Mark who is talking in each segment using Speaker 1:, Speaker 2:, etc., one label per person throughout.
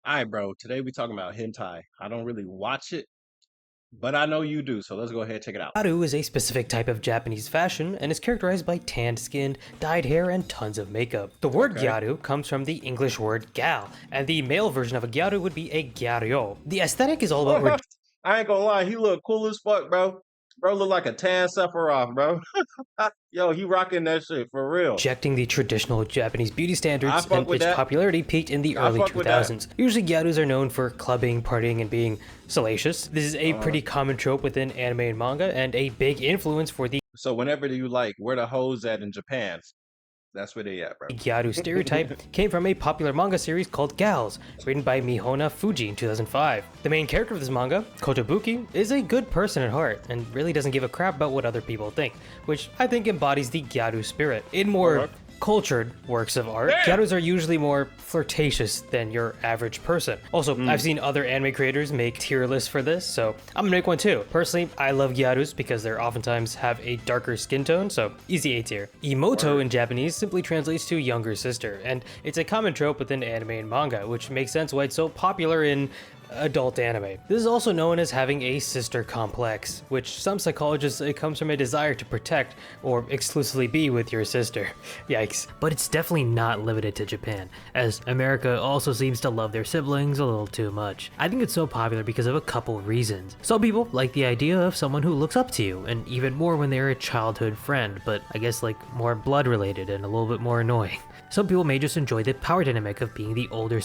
Speaker 1: All right, bro. Today we talking about hentai. I don't really watch it, but I know you do. So let's go ahead and check it out.
Speaker 2: Gyaru is a specific type of Japanese fashion and is characterized by tanned skin, dyed hair, and tons of makeup. The word
Speaker 1: Okay.
Speaker 2: gyaru comes from the English word gal, and the male version of a gyaru would be a gyaryo. The aesthetic is all about
Speaker 1: I ain't gonna lie. He look cool as fuck, bro. Bro look like a tan Sephiroth, bro. Yo, he rocking that shit for real.
Speaker 2: rejecting the traditional Japanese beauty
Speaker 1: I
Speaker 2: standards,
Speaker 1: fuck
Speaker 2: and
Speaker 1: with
Speaker 2: its
Speaker 1: that.
Speaker 2: popularity peaked in the
Speaker 1: I
Speaker 2: early
Speaker 1: fuck with that.
Speaker 2: 2000s. Usually gyarus are known for clubbing, partying, and being salacious. This is a pretty common trope within anime and manga, and a big influence for the
Speaker 1: So whenever you like, where the hoes at in Japan? That's where they at, bro.
Speaker 2: gyaru stereotype came from a popular manga series called Gals, written by Mihona Fuji in 2005. The main character of this manga, Kotobuki, is a good person at heart and really doesn't give a crap about what other people think, which I think embodies the gyaru spirit. In more cultured works of art, gyarus are usually more flirtatious than your average person. Also, I've seen other anime creators make tier lists for this, so I'm gonna make one too. Personally, I love gyarus because they oftentimes have a darker skin tone, so easy A tier. Imoto in Japanese simply translates to younger sister, and it's a common trope within anime and manga, which makes sense why it's so popular in adult anime. This is also known as having a sister complex, which some psychologists say comes from a desire to protect or exclusively be with your sister. Yikes. But it's definitely not limited to Japan, as America also seems to love their siblings a little too much. I think it's so popular because of a couple reasons. Some people like the idea of someone who looks up to you, and even more when they're a childhood friend, but I guess like more blood related and a little bit more annoying. Some people may just enjoy the power dynamic of being the older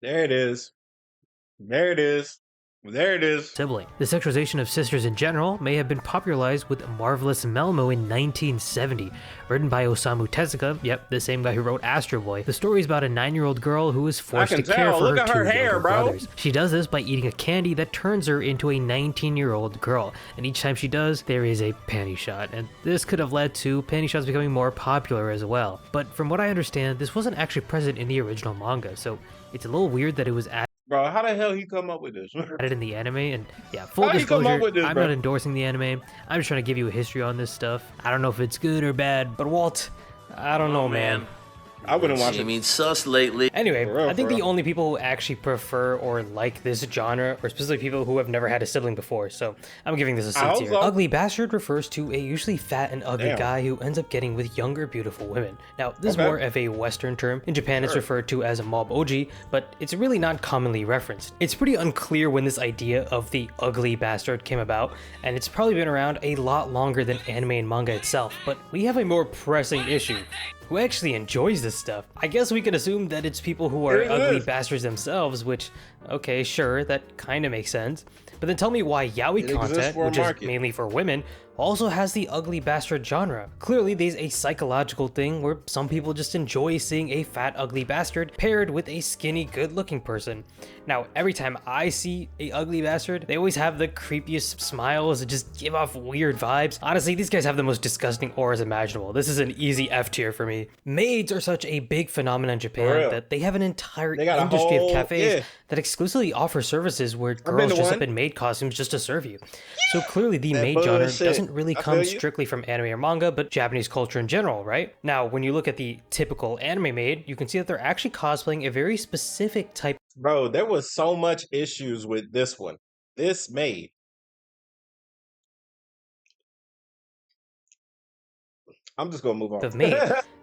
Speaker 1: There it is. There it is. There it is.
Speaker 2: sibling. The sexualization of sisters in general may have been popularized with Marvelous Melmo in 1970, written by Osamu Tezuka, yep, the same guy who wrote Astro Boy. The story is about a 9-year-old girl who is forced to
Speaker 1: can
Speaker 2: care
Speaker 1: tell.
Speaker 2: for
Speaker 1: Look
Speaker 2: her
Speaker 1: at
Speaker 2: 2
Speaker 1: her hair,
Speaker 2: younger
Speaker 1: bro.
Speaker 2: brothers. She does this by eating a candy that turns her into a 19-year-old girl, and each time she does, there is a panty shot, and this could have led to panty shots becoming more popular as well. But from what I understand, this wasn't actually present in the original manga, so it's a little weird that it was
Speaker 1: Bro, how the hell he come up with this?
Speaker 2: added in the anime. And yeah, full
Speaker 1: How'd he come up
Speaker 2: disclosure,
Speaker 1: with this,
Speaker 2: I'm
Speaker 1: bro?
Speaker 2: not endorsing the anime. I'm just trying to give you a history on this stuff. I don't know if it's good or bad, but Walt, I don't know, man.
Speaker 1: I wouldn't watch
Speaker 3: She
Speaker 1: it.
Speaker 3: means sus lately.
Speaker 2: Anyway,
Speaker 1: For real,
Speaker 2: I think
Speaker 1: for
Speaker 2: the
Speaker 1: real.
Speaker 2: only people who actually prefer or like this genre are specifically people who have never had a sibling before, so I'm giving this a C
Speaker 1: I hope
Speaker 2: tier.
Speaker 1: so.
Speaker 2: Ugly bastard refers to a usually fat and ugly
Speaker 1: Damn.
Speaker 2: guy who ends up getting with younger, beautiful women. Now, this is
Speaker 1: Okay.
Speaker 2: more of a Western term. In Japan, it's
Speaker 1: Sure.
Speaker 2: referred to as a mob oji, but it's really not commonly referenced. It's pretty unclear when this idea of the ugly bastard came about, and it's probably been around a lot longer than anime and manga itself, but we have a more pressing issue. Who actually enjoys this stuff? I guess we can assume that it's people who are
Speaker 1: It
Speaker 2: ugly
Speaker 1: is.
Speaker 2: bastards themselves, which, okay, sure, that kind of makes sense. But then tell me why yaoi
Speaker 1: It exists
Speaker 2: content,
Speaker 1: for a
Speaker 2: which is
Speaker 1: market.
Speaker 2: mainly for women, also has the ugly bastard genre. Clearly, there's a psychological thing where some people just enjoy seeing a fat, ugly bastard paired with a skinny, good-looking person. Now, every time I see a ugly bastard, they always have the creepiest smiles and just give off weird vibes. Honestly, these guys have the most disgusting auras imaginable. This is an easy F tier for me. Maids are such a big phenomenon in
Speaker 1: For
Speaker 2: Japan
Speaker 1: real.
Speaker 2: that they have an entire
Speaker 1: They got a
Speaker 2: industry
Speaker 1: whole-
Speaker 2: of cafes
Speaker 1: yeah.
Speaker 2: that exclusively offer services where
Speaker 1: been
Speaker 2: girls
Speaker 1: to
Speaker 2: dress
Speaker 1: one.
Speaker 2: up in maid costumes just to serve you. So clearly the
Speaker 1: That
Speaker 2: maid genre
Speaker 1: bullshit.
Speaker 2: doesn't really
Speaker 1: I
Speaker 2: come
Speaker 1: feel you.
Speaker 2: strictly from anime or manga, but Japanese culture in general, right? Now, when you look at the typical anime maid, you can see that they're actually cosplaying a very specific type
Speaker 1: Bro, there was so much issues with this one. This maid. I'm just gonna move on.
Speaker 2: of maid.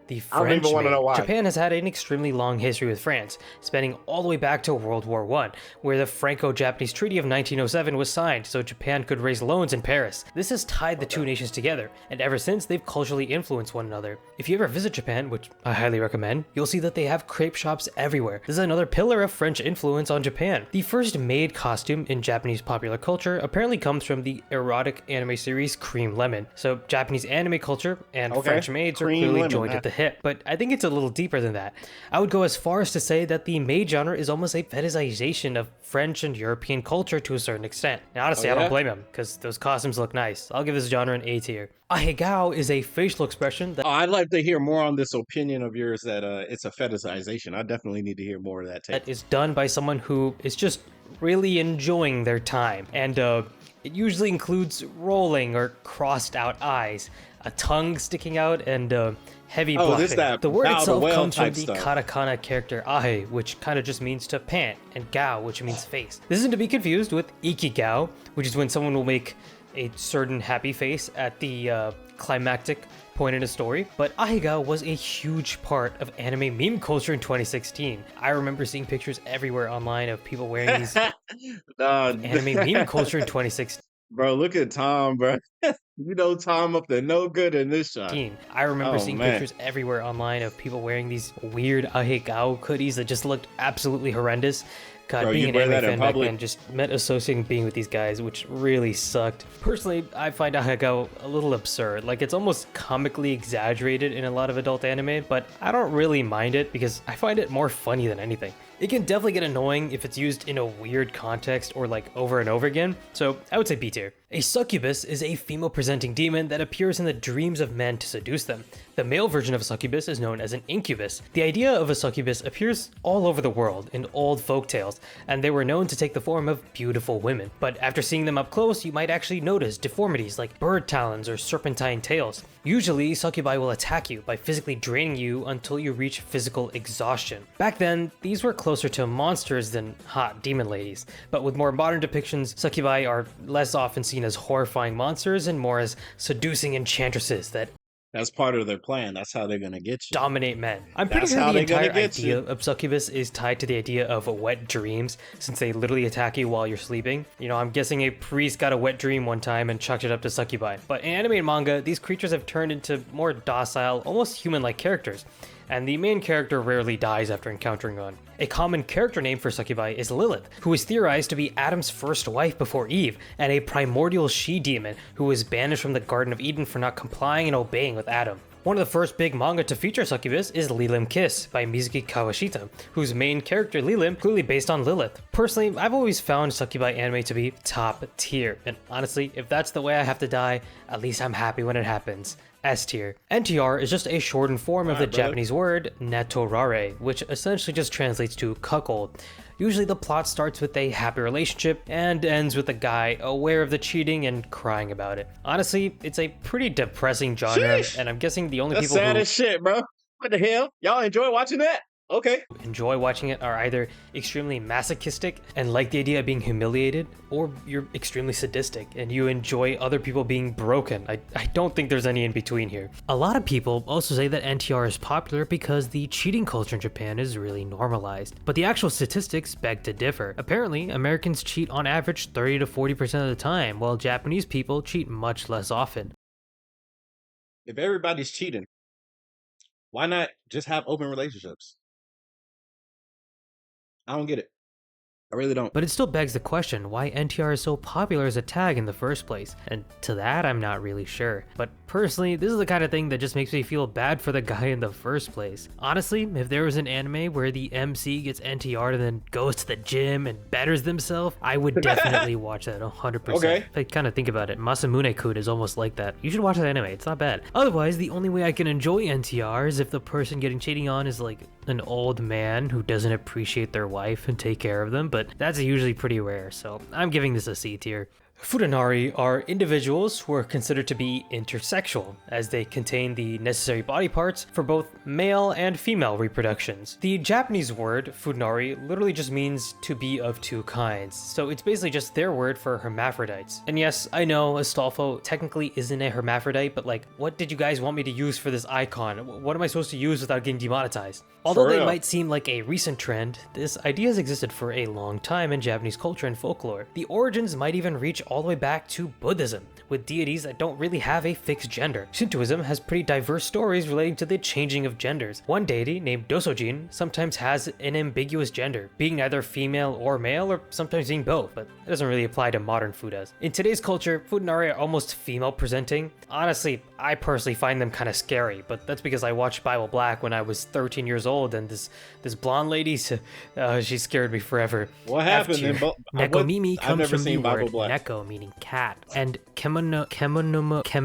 Speaker 2: The
Speaker 1: I don't even
Speaker 2: French
Speaker 1: wanna
Speaker 2: maid.
Speaker 1: know why.
Speaker 2: Japan has had an extremely long history with France, spanning all the way back to World War I, where the Franco-Japanese Treaty of 1907 was signed so Japan could raise loans in Paris. This has tied the two nations together, and ever since they've culturally influenced one another. If you ever visit Japan, which I highly recommend, you'll see that they have crepe shops everywhere. This is another pillar of French influence on Japan. The first maid costume in Japanese popular culture apparently comes from the erotic anime series Cream Lemon. So Japanese anime culture and
Speaker 1: Okay.
Speaker 2: French maids are
Speaker 1: Cream
Speaker 2: clearly
Speaker 1: Lemon,
Speaker 2: joined
Speaker 1: huh?
Speaker 2: at the hip, but I think it's a little deeper than that. I would go as far as to say that the maid genre is almost a fetishization of French and European culture to a certain extent. And honestly, I
Speaker 1: yeah?
Speaker 2: don't blame him, because those costumes look nice. I'll give this genre an A tier. Ahegao is a facial expression that
Speaker 1: Oh, I'd like to hear more on this opinion of yours that it's a fetishization. I definitely need to hear more of that take.
Speaker 2: is done by someone who is just really enjoying their time. And it usually includes rolling or crossed out eyes. a tongue sticking out, and heavy
Speaker 1: Oh,
Speaker 2: bluffing.
Speaker 1: this that
Speaker 2: The word
Speaker 1: bow the
Speaker 2: itself
Speaker 1: whale
Speaker 2: comes from
Speaker 1: type
Speaker 2: the
Speaker 1: stuff.
Speaker 2: katakana character ahe, which kind of just means to pant, and gao, which means face. This isn't to be confused with ikigao, which is when someone will make a certain happy face at the climactic point in a story, but Ahegao was a huge part of anime meme culture in 2016. I remember seeing pictures everywhere online of people wearing these anime meme culture in 2016.
Speaker 1: Bro, look at Tom, bro. You know Tom up to no good in this shot.
Speaker 2: I remember
Speaker 1: Oh,
Speaker 2: seeing
Speaker 1: man.
Speaker 2: pictures everywhere online of people wearing these weird Ahegao hoodies that just looked absolutely horrendous. God,
Speaker 1: Bro,
Speaker 2: being
Speaker 1: you
Speaker 2: an
Speaker 1: wear
Speaker 2: anime
Speaker 1: that in
Speaker 2: fan back
Speaker 1: public?
Speaker 2: then just meant associating being with these guys, which really sucked. Personally, I find Ahegao a little absurd. Like, it's almost comically exaggerated in a lot of adult anime, but I don't really mind it because I find it more funny than anything. It can definitely get annoying if it's used in a weird context or like over and over again, so I would say B tier. A succubus is a female-presenting demon that appears in the dreams of men to seduce them. The male version of a succubus is known as an incubus. The idea of a succubus appears all over the world in old folktales, and they were known to take the form of beautiful women. But after seeing them up close, you might actually notice deformities like bird talons or serpentine tails. Usually, succubi will attack you by physically draining you until you reach physical exhaustion. Back then, these were closer to monsters than hot demon ladies, but with more modern depictions, succubi are less often seen as horrifying monsters and more as seducing enchantresses that
Speaker 1: That's part of their plan. That's how they're gonna get you.
Speaker 2: dominate men. I'm pretty
Speaker 1: That's
Speaker 2: sure
Speaker 1: how
Speaker 2: the
Speaker 1: they're gonna
Speaker 2: entire
Speaker 1: get
Speaker 2: idea
Speaker 1: you.
Speaker 2: of succubus is tied to the idea of wet dreams, since they literally attack you while you're sleeping. You know, I'm guessing a priest got a wet dream one time and chucked it up to succubi. But in anime and manga, these creatures have turned into more docile, almost human-like characters, and the main character rarely dies after encountering one. A common character name for succubi is Lilith, who is theorized to be Adam's first wife before Eve, and a primordial she-demon who was banished from the Garden of Eden for not complying and obeying with Adam. One of the first big manga to feature succubus is Lilim Kiss by Mizuki Kawashita, whose main character Lilim clearly based on Lilith. Personally, I've always found succubi anime to be top tier, and honestly, if that's the way I have to die, at least I'm happy when it happens. S tier. NTR is just a shortened form of the Japanese word netorare, which essentially just translates to cuckold. Usually the plot starts with a happy relationship and ends with a guy aware of the cheating and crying about it. Honestly, it's a pretty depressing genre,
Speaker 1: Sheesh.
Speaker 2: and I'm guessing the only
Speaker 1: That's
Speaker 2: people
Speaker 1: sad
Speaker 2: who
Speaker 1: as shit, bro. What the hell? Y'all enjoy watching that? Okay.
Speaker 2: enjoy watching it are either extremely masochistic and like the idea of being humiliated, or you're extremely sadistic and you enjoy other people being broken. I don't think there's any in between here. A lot of people also say that NTR is popular because the cheating culture in Japan is really normalized, but the actual statistics beg to differ. Apparently, Americans cheat on average 30 to 40% of the time, while Japanese people cheat much less often.
Speaker 1: If everybody's cheating, why not just have open relationships? I don't get it. I really don't.
Speaker 2: But it still begs the question why NTR is so popular as a tag in the first place, and to that I'm not really sure. But personally, this is the kind of thing that just makes me feel bad for the guy in the first place. Honestly, if there was an anime where the MC gets NTR'd and then goes to the gym and betters themselves, I would definitely watch that 100%.
Speaker 1: Okay.
Speaker 2: If I kind of think about it, Masamune-kun is almost like that. You should watch that anime, it's not bad. Otherwise, the only way I can enjoy NTR is if the person getting cheating on is like an old man who doesn't appreciate their wife and take care of them, but that's usually pretty rare, so I'm giving this a C tier. Futanari are individuals who are considered to be intersexual, as they contain the necessary body parts for both male and female reproductions. The Japanese word futanari literally just means to be of two kinds, so it's basically just their word for hermaphrodites. And yes, I know Astolfo technically isn't a hermaphrodite, but like, what did you guys want me to use for this icon? What am I supposed to use without getting demonetized? Although they
Speaker 1: real.
Speaker 2: might seem like a recent trend, this idea has existed for a long time in Japanese culture and folklore. The origins might even reach all the way back to Buddhism, with deities that don't really have a fixed gender. Shintoism has pretty diverse stories relating to the changing of genders. One deity, named Dosojin, sometimes has an ambiguous gender, being either female or male, or sometimes being both, but it doesn't really apply to modern Fudas. In today's culture, Futanari are almost female-presenting. Honestly, I personally find them kind of scary, but that's because I watched Bible Black when I was 13 years old, and this blonde lady, she scared me forever.
Speaker 1: What happened in
Speaker 2: Nekomimi
Speaker 1: I've
Speaker 2: comes
Speaker 1: never
Speaker 2: from the
Speaker 1: seen Bible
Speaker 2: word
Speaker 1: Black.
Speaker 2: neko, kagero, meaning cat, and kemonomimi,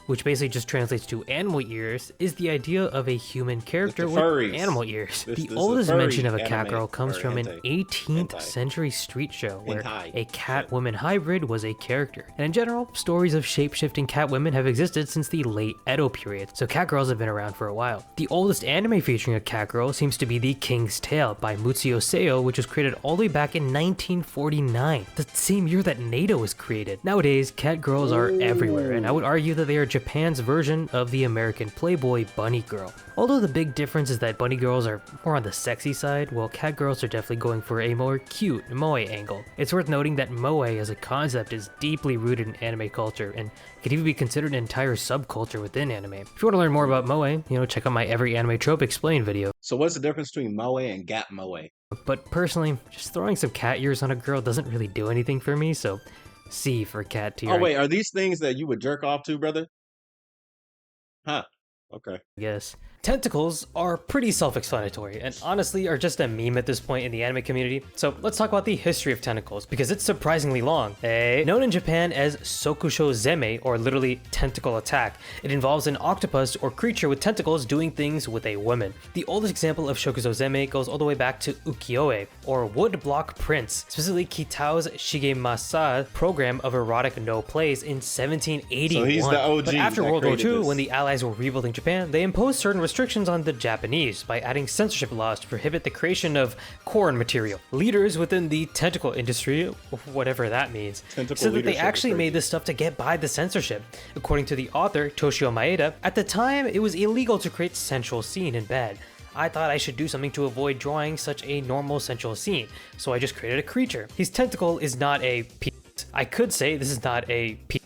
Speaker 2: which basically just translates to animal ears, is the idea of a human character with
Speaker 1: furries.
Speaker 2: animal ears. The
Speaker 1: This
Speaker 2: oldest
Speaker 1: furry
Speaker 2: mention of a cat
Speaker 1: anime,
Speaker 2: girl comes
Speaker 1: or
Speaker 2: from an
Speaker 1: hentai.
Speaker 2: 18th
Speaker 1: Hentai.
Speaker 2: century street show where
Speaker 1: Hentai.
Speaker 2: a cat-woman hybrid was a character. And in general, stories of shape-shifting cat women have existed since the late Edo period, so cat girls have been around for a while. The oldest anime featuring a cat girl seems to be The King's Tale by Mutsuyo Seo, which was created all the way back in 1949, the same year that NATO was created. Nowadays, cat girls are everywhere, and I would argue that they are Japan's version of the American Playboy bunny girl. Although the big difference is that bunny girls are more on the sexy side, while cat girls are definitely going for a more cute moe angle. It's worth noting that moe as a concept is deeply rooted in anime culture and could even be considered an entire subculture within anime. If you want to learn more about moe, check out my Every Anime Trope Explained video.
Speaker 1: So what's the difference between moe and gap moe?
Speaker 2: But personally, just throwing some cat ears on a girl doesn't really do anything for me, so C for cat tier.
Speaker 1: Oh wait, are these things that you would jerk off to, brother? Huh. Okay.
Speaker 2: I guess. Tentacles are pretty self-explanatory, and honestly are just a meme at this point in the anime community, so let's talk about the history of tentacles, because it's surprisingly long. Known in Japan as sokusho zeme, or literally tentacle attack, it involves an octopus or creature with tentacles doing things with a woman. The oldest example of shokusho zeme goes all the way back to ukiyo-e, or woodblock prints, specifically Kitao's Shigemasa program of erotic no plays in 1781.
Speaker 1: So he's the OG
Speaker 2: But after
Speaker 1: that
Speaker 2: World War
Speaker 1: created
Speaker 2: II,
Speaker 1: this.
Speaker 2: when the Allies were rebuilding Japan, they imposed certain restrictions on the Japanese by adding censorship laws to prohibit the creation of corn material. Leaders within the tentacle industry, whatever that means,
Speaker 1: Tentacle
Speaker 2: said that they
Speaker 1: leadership
Speaker 2: actually
Speaker 1: is
Speaker 2: made this stuff to get by the censorship. According to the author, Toshio Maeda, at the time it was illegal to create sensual scene in bed. I thought I should do something to avoid drawing such a normal sensual scene, so I just created a creature. His tentacle is not a penis. I could say this is not a penis.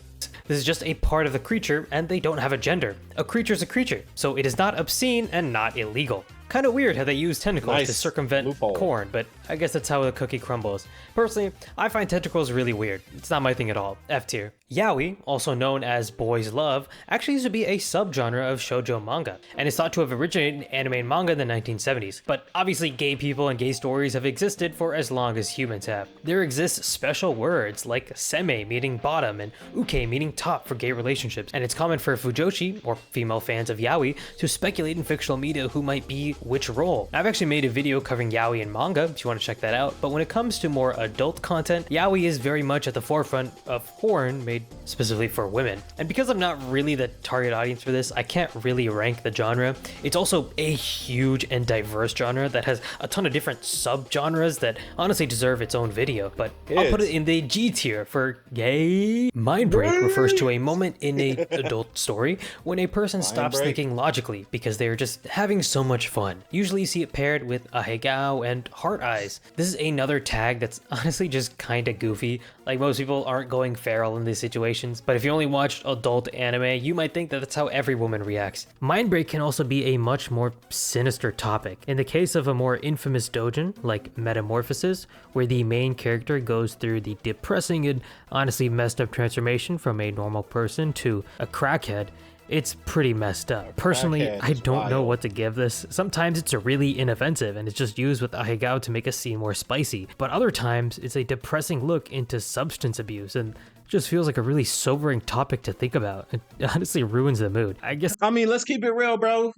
Speaker 2: This is just a part of the creature, and they don't have a gender. A creature is a creature, so it is not obscene and not illegal. Kind of weird how they use tentacles to
Speaker 1: Nice
Speaker 2: circumvent
Speaker 1: loophole.
Speaker 2: corn, but I guess that's how the cookie crumbles. Personally, I find tentacles really weird. It's not my thing at all. F tier. Yaoi, also known as boys love, actually used to be a subgenre of shoujo manga, and is thought to have originated in anime and manga in the 1970s. But obviously gay people and gay stories have existed for as long as humans have. There exists special words like seme meaning bottom and uke meaning top for gay relationships, and it's common for fujoshi, or female fans of yaoi, to speculate in fictional media who might be which role. I've actually made a video covering yaoi and manga if you want to check that out, but when it comes to more adult content, yaoi is very much at the forefront of porn made specifically for women. And because I'm not really the target audience for this, I can't really rank the genre. It's also a huge and diverse genre that has a ton of different subgenres that honestly deserve its own video, but I'll put it in the G tier for gay. Mind break refers to a moment in a adult story when a person stops
Speaker 1: break?
Speaker 2: thinking logically because they are just having so much fun. Usually you see it paired with Ahegao and heart eyes. This is another tag that's honestly just kinda goofy. Like, most people aren't going feral in these situations, but if you only watched adult anime, you might think that that's how every woman reacts. Mind break can also be a much more sinister topic. In the case of a more infamous doujin, like Metamorphosis, where the main character goes through the depressing and honestly messed up transformation from a normal person to a crackhead, it's pretty messed up. Personally, I don't know what to give this. Sometimes it's really inoffensive and it's just used with Ahegao to make a scene more spicy, but other times it's a depressing look into substance abuse and just feels like a really sobering topic to think about. It honestly ruins the mood.
Speaker 1: I mean, let's keep it real, bro.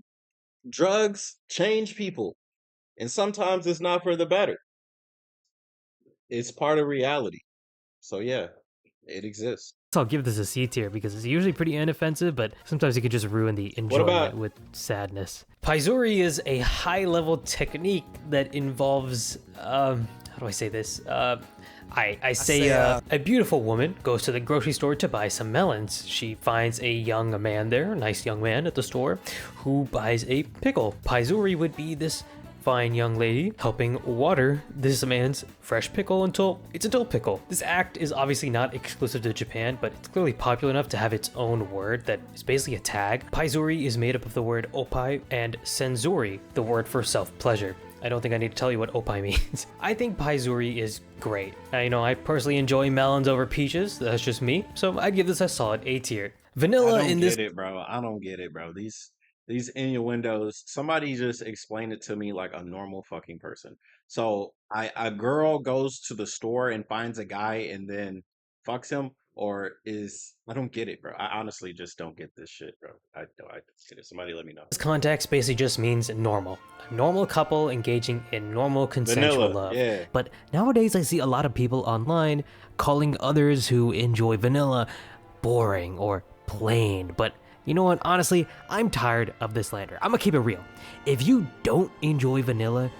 Speaker 1: Drugs change people, and sometimes it's not for the better. It's part of reality. So yeah, it exists.
Speaker 2: I'll give this a C tier because it's usually pretty inoffensive, but sometimes it could just ruin the enjoyment with sadness. Paizuri is a high-level technique that involves, how do I say this? I say a beautiful woman goes to the grocery store to buy some melons. She finds a young man there, a nice young man at the store, who buys a pickle. Paizuri would be this fine young lady helping water this man's fresh pickle until it's adult pickle. This act is obviously not exclusive to Japan, but it's clearly popular enough to have its own word that is basically a tag. Paizuri is made up of the word opai and senzuri, the word for self-pleasure. I don't think I need to tell you what opai means. I think Paizuri is great. I personally enjoy melons over peaches. That's just me. So I'd give this a solid A tier. Vanilla in this.
Speaker 1: I don't get it, bro. These innuendos. Somebody just explain it to me like a normal fucking person. So a girl goes to the store and finds a guy, and then fucks him, or is I don't get it, bro. I honestly just don't get this shit, bro. I don't get it. Somebody let me know.
Speaker 2: This context basically just means normal. A normal couple engaging in normal consensual
Speaker 1: Vanilla,
Speaker 2: love.
Speaker 1: yeah.
Speaker 2: But nowadays I see a lot of people online calling others who enjoy vanilla boring or plain. But you know what? Honestly, I'm tired of this slander. I'm gonna keep it real. If you don't enjoy vanilla,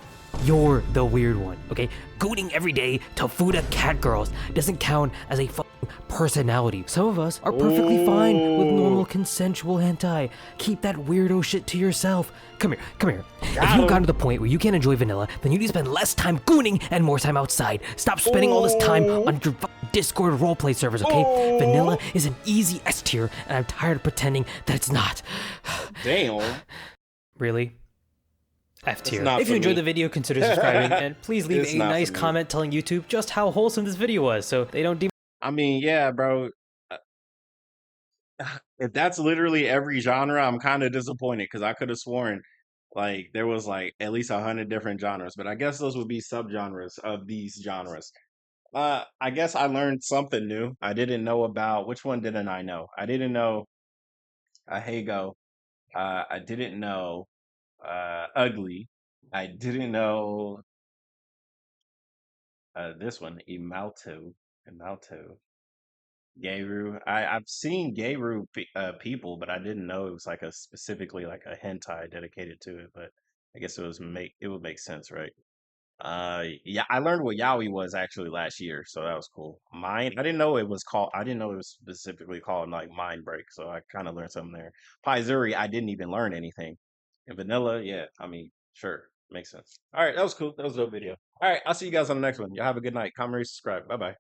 Speaker 2: you're the weird one, okay? Gooning every day to Fuda cat girls doesn't count as a fucking personality. Some of us are perfectly fine with normal consensual hentai. Keep that weirdo shit to yourself. Come here. If you've gotten to the point where you can't enjoy vanilla, then you need to spend less time gooning and more time outside. Stop spending all this time on your Discord roleplay servers, okay? Vanilla is an easy S tier, and I'm tired of pretending that it's not.
Speaker 1: Damn.
Speaker 2: Really? F tier.
Speaker 1: not
Speaker 2: If you
Speaker 1: for
Speaker 2: enjoyed
Speaker 1: me.
Speaker 2: the video, consider subscribing, and please leave
Speaker 1: It's
Speaker 2: a
Speaker 1: not
Speaker 2: nice
Speaker 1: for me.
Speaker 2: comment telling YouTube just how wholesome this video was, so they don't
Speaker 1: I mean, yeah, bro. If that's literally every genre, I'm kind of disappointed because I could have sworn like there was like at least 100 different genres, but I guess those would be subgenres of these genres. I guess I learned something new. I didn't know about which one didn't I know? I didn't know Ahegao. I didn't know Ugly. I didn't know this one, Imalto. Gyaru. I've seen Gyaru people, but I didn't know it was like a specifically like a hentai dedicated to it. But I guess it would make sense, right? Yeah, I learned what Yaoi was actually last year, so that was cool. Mind, I didn't know it was called. I didn't know it was specifically called like Mind Break, so I kind of learned something there. Paizuri, I didn't even learn anything. And Vanilla, yeah, I mean, sure, makes sense. All right, that was cool. That was a dope video. All right, I'll see you guys on the next one. Y'all have a good night. Comment, rate, subscribe. Bye bye.